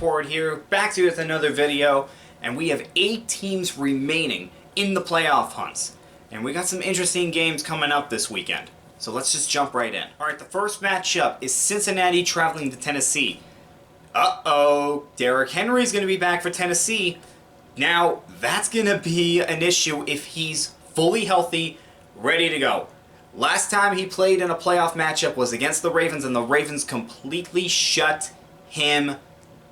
Report here, back to you with another video, and we have 8 teams remaining in the playoff hunts. And we got some interesting games coming up this weekend. So let's just jump right in. Alright, the first matchup is Cincinnati traveling to Tennessee. Uh-oh, Derrick Henry's going to be back for Tennessee. Now, that's going to be an issue if he's fully healthy, ready to go. Last time he played in a playoff matchup was against the Ravens, and the Ravens completely shut him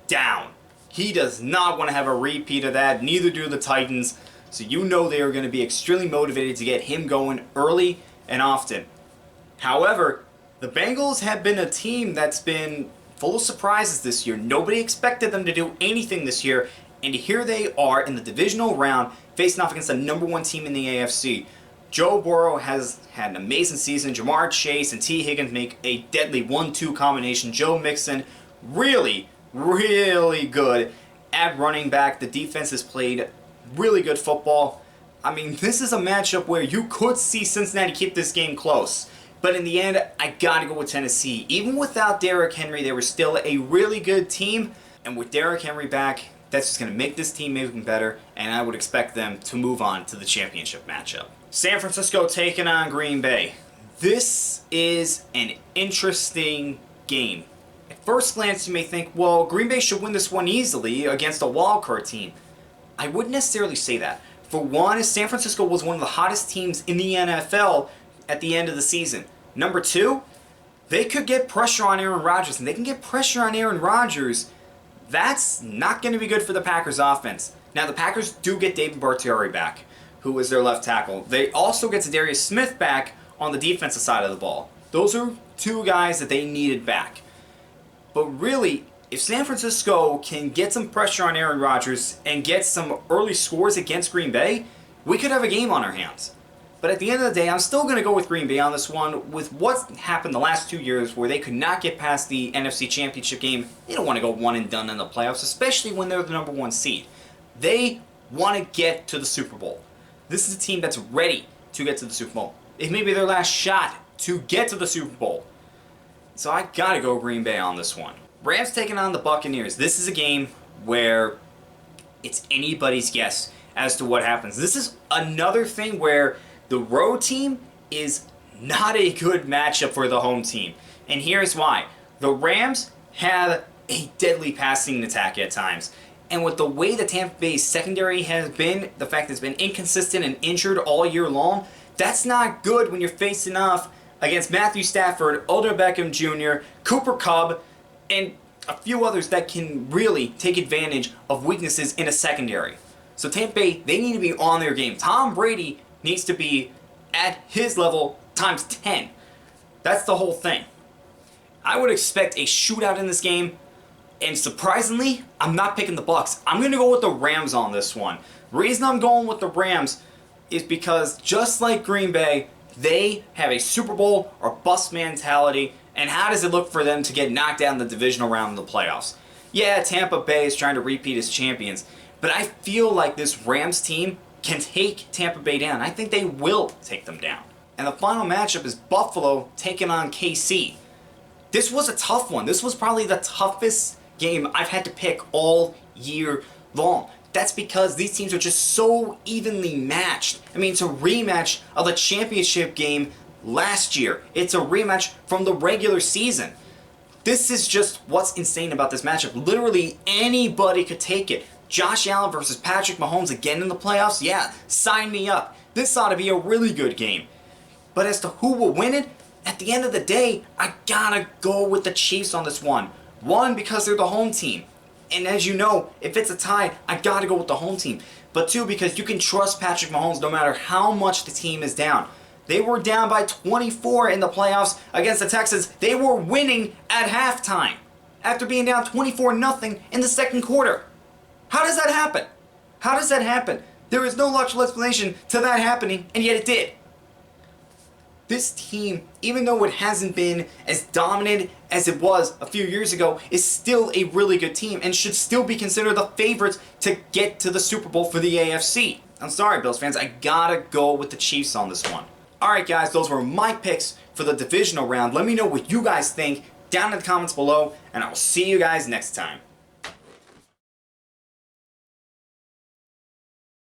down. He does not want to have a repeat of that, neither do the Titans. So you know they are going to be extremely motivated to get him going early and often. However, the Bengals have been a team that's been full of surprises this year. Nobody expected them to do anything this year, and here they are in the divisional round facing off against the #1 team in the AFC. Joe Burrow has had an amazing season. Jamar Chase and T. Higgins make a deadly 1-2 combination. Joe Mixon really good at running back. The defense has played really good football. I mean, this is a matchup where you could see Cincinnati keep this game close. But in the end, I gotta go with Tennessee. Even without Derrick Henry, they were still a really good team. And with Derrick Henry back, that's just going to make this team even better, and I would expect them to move on to the championship matchup. San Francisco taking on Green Bay. This is an interesting game. At first glance, you may think, well, Green Bay should win this one easily against a wildcard team. I wouldn't necessarily say that. For one, San Francisco was one of the hottest teams in the NFL at the end of the season. Number two, they could get pressure on Aaron Rodgers, and they can get pressure on Aaron Rodgers. That's not going to be good for the Packers offense. Now, the Packers do get David Bakhtiari back, who is their left tackle. They also get Darius Smith back on the defensive side of the ball. Those are 2 guys that they needed back. But really, if San Francisco can get some pressure on Aaron Rodgers and get some early scores against Green Bay, we could have a game on our hands. But at the end of the day, I'm still going to go with Green Bay on this one. With what's happened the last 2 years where they could not get past the NFC Championship game, they don't want to go one and done in the playoffs, especially when they're the #1 seed. They want to get to the Super Bowl. This is a team that's ready to get to the Super Bowl. It may be their last shot to get to the Super Bowl. So I got to go Green Bay on this one. Rams taking on the Buccaneers. This is a game where it's anybody's guess as to what happens. This is another thing where the road team is not a good matchup for the home team. And here's why. The Rams have a deadly passing attack at times. And with the way the Tampa Bay secondary has been, the fact that it's been inconsistent and injured all year long, that's not good when you're facing off against Matthew Stafford, Odell Beckham Jr., Cooper Kupp, and a few others that can really take advantage of weaknesses in a secondary. So Tampa Bay, they need to be on their game. Tom Brady needs to be at his level times 10. That's the whole thing. I would expect a shootout in this game, and surprisingly, I'm not picking the Bucs. I'm going to go with the Rams on this one. The reason I'm going with the Rams is because just like Green Bay, they have a Super Bowl or bust mentality, and how does it look for them to get knocked out in the divisional round of the playoffs? Yeah, Tampa Bay is trying to repeat as champions, but I feel like this Rams team can take Tampa Bay down. I think they will take them down. And the final matchup is Buffalo taking on KC. This was a tough one. This was probably the toughest game I've had to pick all year long. That's because these teams are just so evenly matched. I mean, it's a rematch of the championship game last year. It's a rematch from the regular season. This is just what's insane about this matchup. Literally anybody could take it. Josh Allen versus Patrick Mahomes again in the playoffs? Yeah, sign me up. This ought to be a really good game. But as to who will win it, at the end of the day, I gotta go with the Chiefs on this one. One, because they're the home team. And as you know, if it's a tie, I gotta go with the home team. But two, because you can trust Patrick Mahomes no matter how much the team is down. They were down by 24 in the playoffs against the Texans. They were winning at halftime after being down 24-0 in the second quarter. How does that happen? How does that happen? There is no logical explanation to that happening, and yet it did. This team, even though it hasn't been as dominant as it was a few years ago, is still a really good team and should still be considered the favorites to get to the Super Bowl for the AFC. I'm sorry, Bills fans, I gotta go with the Chiefs on this one. Alright guys, those were my picks for the divisional round. Let me know what you guys think down in the comments below, and I will see you guys next time.